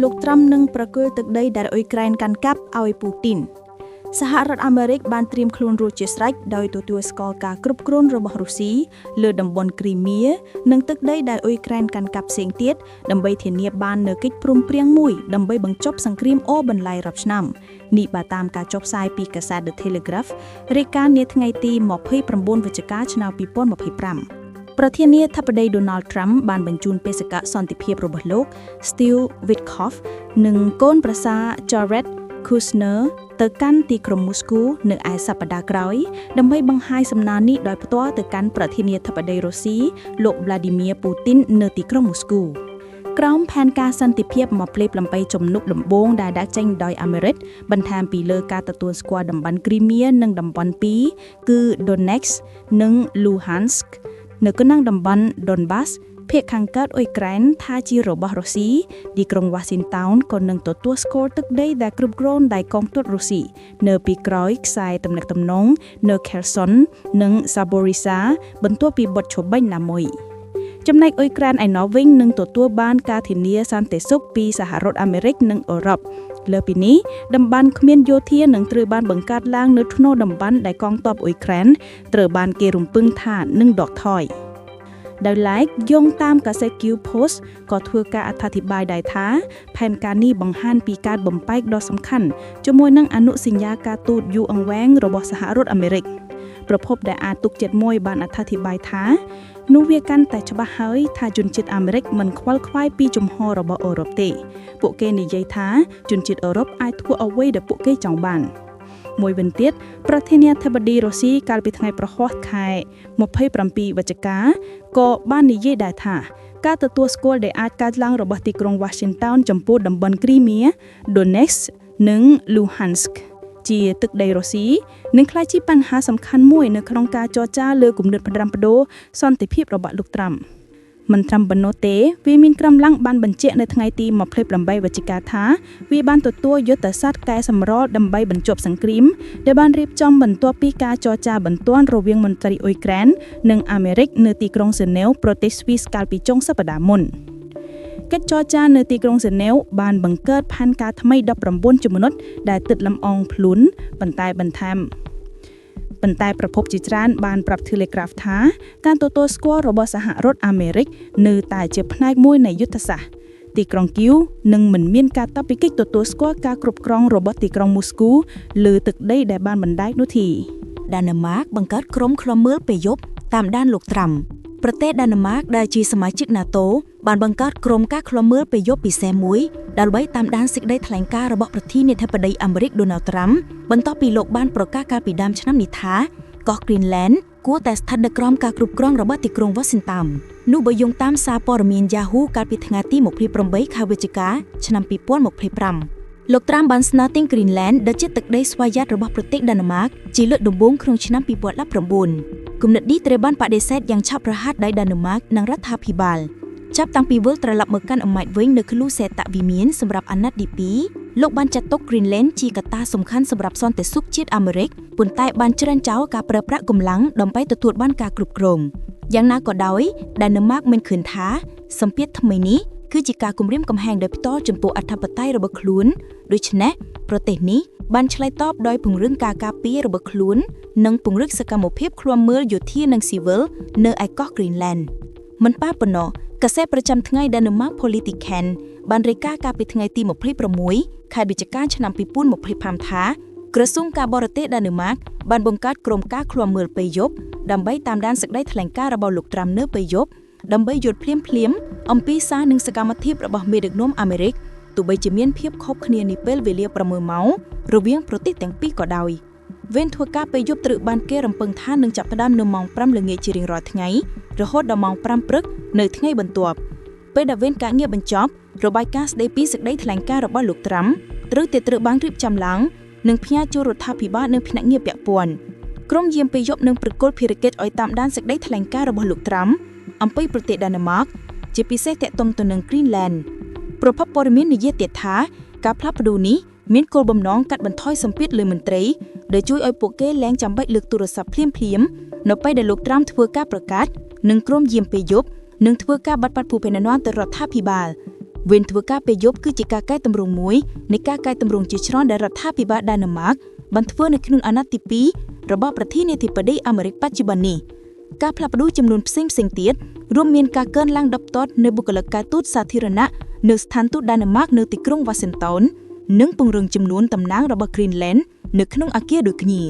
លោកត្រាំនឹងប្រគល់ទឹកដីដែលអ៊ុយក្រែនកាន់កាប់ឲ្យពូទីនសហរដ្ឋអាមេរិកបានត្រៀមខ្លួនរួចជាស្រេចដោយទទួលស្គាល់ការគ្រប់គ្រងរបស់រុស្ស៊ីលើតំបន់គ្រីមៀនិងទឹកដីដែលអ៊ុយក្រែនកាន់កាប់ផ្សេងទៀតដើម្បីធានាបាននូវកិច្ចព្រមព្រៀងមួយដើម្បីបញ្ចប់សង្គ្រាមអូបន្លាយរាប់ឆ្នាំនេះបើតាមការចុះផ្សាយពីកាសែត The Telegraph រាយការណ៍នាថ្ងៃទី29វិច្ឆិកាឆ្នាំ2025ប្រធានាធិបតី Donald Trump បានបញ្ជូនបេសកសន្តិភាពរបស់លោក Steve Witkoff និងកូនប្រសារ Jared Kushner ទៅកាន់ទីក្រុងមូស្គូនៅឯសប្តាហ៍ក្រោយដើម្បីបង្ហាញសំណើនេះដោយផ្ទាល់ទៅកាន់ប្រធានាធិបតីរុស្ស៊ីលោក Vladimir Putin នៅទីក្រុងមូស្គូក្រោមផែនការសន្តិភាព28ជំនុំដំបូងដែលដាក់ចេញដោយអាមេរិកបន្ថែមពីលើការទទួលស្គាល់តំបន់គ្រីមៀនិងតំបន់2គឺ Donetsk និង Luhansk នៅក្នុងតំបន់ Donbas ភាគខាងកើតអ៊ុយក្រែនថាជារបស់រុស្ស៊ីទីក្រុង Washington ក៏នឹងទទួលស្គាល់ទឹកដីដែលគ្រប់គ្រងដោយកងទ័ពរុស្ស៊ីនៅពីក្រោយខ្សែទំនាក់ទំនងនៅ Kherson និង Zaporizhzhia បន្ទាប់ពីបទឈប់បាញ់ណាមួយចំណែកអ៊ុយក្រែនឯណោះវិញនឹងទទួលបានការធានាសន្តិសុខពីសហរដ្ឋអាមេរិកនិងអឺរ៉ុបលើពីនេះតំបន់គ្មានយោធានឹងត្រូវបានបង្កើតឡើងនៅក្នុងតំបន់ដែលកងទ័ពអ៊ុយក្រែនត្រូវបានគេរំពឹងថានឹងដកថយដោយឡែកយោងតាមកាសែត Q Post ក៏ធ្វើការអត្ថាធិប្បាយដែរថាផែនការនេះបង្ហាញពីការបំបែកដ៏សំខាន់ជាមួយនឹងអនុសញ្ញាការទូតយូរអង្វែងរបស់សហរដ្ឋអាមេរិកប្រភពដែលអាចទុកចិត្តមួយបានអត្ថាធិប្បាយថានោះវាកាន់តែច្បាស់ហើយថាជនជាតិអាមេរិកមិនខ្វល់ខ្វាយពីជំហររបស់អឺរ៉ុបទេពួកគេនិយាយថាជនជាតិអឺរ៉ុបអាចធ្វើអ្វីដែលពួកគេចង់បានមួយវិញទៀតប្រធានាធិបតីរុស្ស៊ីកាលពីថ្ងៃប្រហ័សខែ27វិច្ឆិកាក៏បាននិយាយដែរថាការទទួលស្គាល់ដែលអាចកើតឡើងរបស់ទីក្រុង Washington ចំពោះតំបន់គ្រីមៀ Donetsk និង Luhansk ជាទឹកដីរុស្ស៊ីនឹងក្លាយជាបញ្ហាសំខាន់មួយនៅក្នុងការចរចាលើគំនិតផ្ដាំផ្ដូរសន្តិភាពរបស់លោកត្រាំមិនត្រឹមប៉ុណ្ណោះទេវាមានក្រុមឡើងបានបញ្ជាក់នៅថ្ងៃទី28វិច្ឆិកាថាវាបានទទួលយុទ្ធសាស្ត្រកែសម្រួលដើម្បីបញ្ចប់សង្គ្រាមដែលបានរៀបចំបន្ទាប់ពីការចរចាបន្ទាន់រវាងមន្ត្រីអ៊ុយក្រែននិងអាមេរិកនៅទីក្រុងហ្សឺណែវប្រទេសស្វីសកាលពីចុងសប្តាហ៍មុនកិច្ចចរចានៅទីក្រុងហ្សឺណែវបានបង្កើតផែនការថ្មី19ជំនុតដែលទិតលំអងខ្លួនប៉ុន្តែប្រភពជាច្រើនបានប្រាប់ Telegraph ថាការទទួលស្គាល់របស់សហរដ្ឋអាមេរិកនៅតែជាផ្នែកមួយនៃយុទ្ធសាស្ត្រទីក្រុងគីវនឹងមិនមានការតបពីកិច្ចទទួលស្គាល់ការគ្រប់គ្រងរបស់ទីក្រុងមូស្គូលើទឹកដីដែលបានបណ្ដែតនោះទេដាណឺម៉ាកបង្កើតក្រុមឃ្លាំមើលពេលយប់តាមដានលោកត្រាំប្រទេសដាណឺម៉ាកដែលជាសមាជិក NATO បានបង្កើតក្រុមការឃ្លាំមើលពេលយប់ពិសេសមួយដើម្បីតាមដានសេចក្តីថ្លែងការណ៍របស់ប្រធានាធិបតីអាមេរិក Donald Trump បន្ទាប់ពីលោកបានប្រកាសកាលពីដើមឆ្នាំនេះថាកោះ Greenland គួរតែស្ថិតនៅក្រោមការគ្រប់គ្រងរបស់ទីក្រុង Washington នោះបើយោងតាមសារព័ត៌មាន Yahoo កាលពីថ្ងៃទី28ខែវិច្ឆិកាឆ្នាំ2025លោកត្រាំបានស្នើទិញ Greenland ដែលជាទឹកដីស្វយ័តរបស់ប្រទេសដាណឺម៉ាកជាលើកដំបូងក្នុងឆ្នាំ2019គំនិតនេះត្រូវបានបដិសេធយ៉ាងឆាប់រហ័សដោយដាណឺម៉ាកនិងរដ្ឋាភិបាលចាប់តាំងពីវិលត្រឡប់មកកាន់អំណាចវិញនៅឃ្លូសេតវិមានសម្រាប់អាណត្តិទី2លោកបានចាត់ទុក Greenland ជាកត្តាសំខាន់សម្រាប់សន្តិសុខជាតិអាមេរិកប៉ុន្តែបានច្រានចោលការប្រើប្រាស់កម្លាំងដើម្បីទទួលបានការគ្រប់គ្រងយ៉ាងណាក៏ដោយដាណឺម៉ាកមិនឃើញថាសម្ពាធថ្មីនេះគឺជាការគំរាមកំហែងដោយផ្ទាល់ចំពោះអធិបតេយ្យរបស់ខ្លួនដូច្នេះប្រទេសនេះបានឆ្លើយតបដោយពង្រឹងការការពាររបស់ខ្លួននិងពង្រឹងសកម្មភាពឃ្លាំមើលយោធានិងស៊ីវិលនៅឯកោះ Greenland មិនប៉ះប៉ុណ្ណោះកាសែតប្រចាំថ្ងៃ Denmark Politiken បានរាយការណ៍កាលពីថ្ងៃទី26ខែវិច្ឆិកាឆ្នាំ2025ថាក្រសួងការបរទេសដាណឺម៉ាកបានបង្កើតក្រុមការឃ្លាំមើលពេលយប់ដើម្បីតាមដានសេចក្តីថ្លែងការណ៍របស់លោកត្រាំនៅពេលយប់ដើម្បីយល់ភ្លាមអំពីសារនិងសកម្មភាពរបស់មេដឹកនាំអាមេរិកទោះបីជាមានភាពខុសគ្នានាពេលវេលា6ម៉ោងរវាងប្រទេសទាំងពីរក៏ដោយវេនធ្វើការពេលយប់ត្រូវបានគេរំពឹងថានឹងចាប់ផ្ដើមនៅម៉ោង5ល្ងាចជារៀងរាល់ថ្ងៃរហូតដល់ម៉ោង5ព្រឹកនៅថ្ងៃបន្ទាប់ពេលដែលវេនការងារបញ្ចប់របាយការណ៍ស្ដីពីសេចក្តីថ្លែងការណ៍របស់លោកត្រាំត្រូវបានរៀបចំឡើងនិងផ្ញើចូលរដ្ឋាភិបាលនិងភ្នាក់ងារពាក់ព័ន្ធក្រុមយាមពេលយប់នឹងប្រគល់ភារកិច្ចឲ្យតាមដានសេចក្តីថ្លែងការណ៍របស់លោកត្រាំអំពីប្រទេសដាណឺម៉ាកជាពិសេសទាក់ទងទៅនឹង Greenland ប្រភពព័ត៌មាននិយាយទៀតថាការផ្លាស់ប្ដូរនេះមានគោលបំណងកាត់បន្ថយសម្ពាធលើមន្ត្រីដែលជួយឲ្យពួកគេលែងចាំបាច់លើកទូរស័ព្ទភ្លាមនៅពេលដែលលោកត្រាំធ្វើការប្រកាសនិងក្រុមយាមពេលយប់នឹងធ្វើការបាត់ភូមិភាគននទៅរដ្ឋាភិបាល វេនធ្វើការពេលយប់គឺជាការកែតម្រង់មួយនៃការកែតម្រង់ជាច្រើនដែលរដ្ឋាភិបាលដាណឺម៉ាកបានធ្វើនៅក្នុងអាណត្តិទី2របស់ប្រធានាធិបតីអាមេរិកបច្ចុប្បន្ននេះការផ្លាស់ប្តូរចំនួនផ្សេងៗទៀតរួមមានការកើនឡើង10តនៅបុគ្គលិកការទូតសាធារណៈនៅស្ថានទូតដាណឺម៉ាកនៅទីក្រុង Washington និងពង្រឹងចំនួនតំណាងរបស់ Greenland នៅក្នុងអគារដូចគ្នា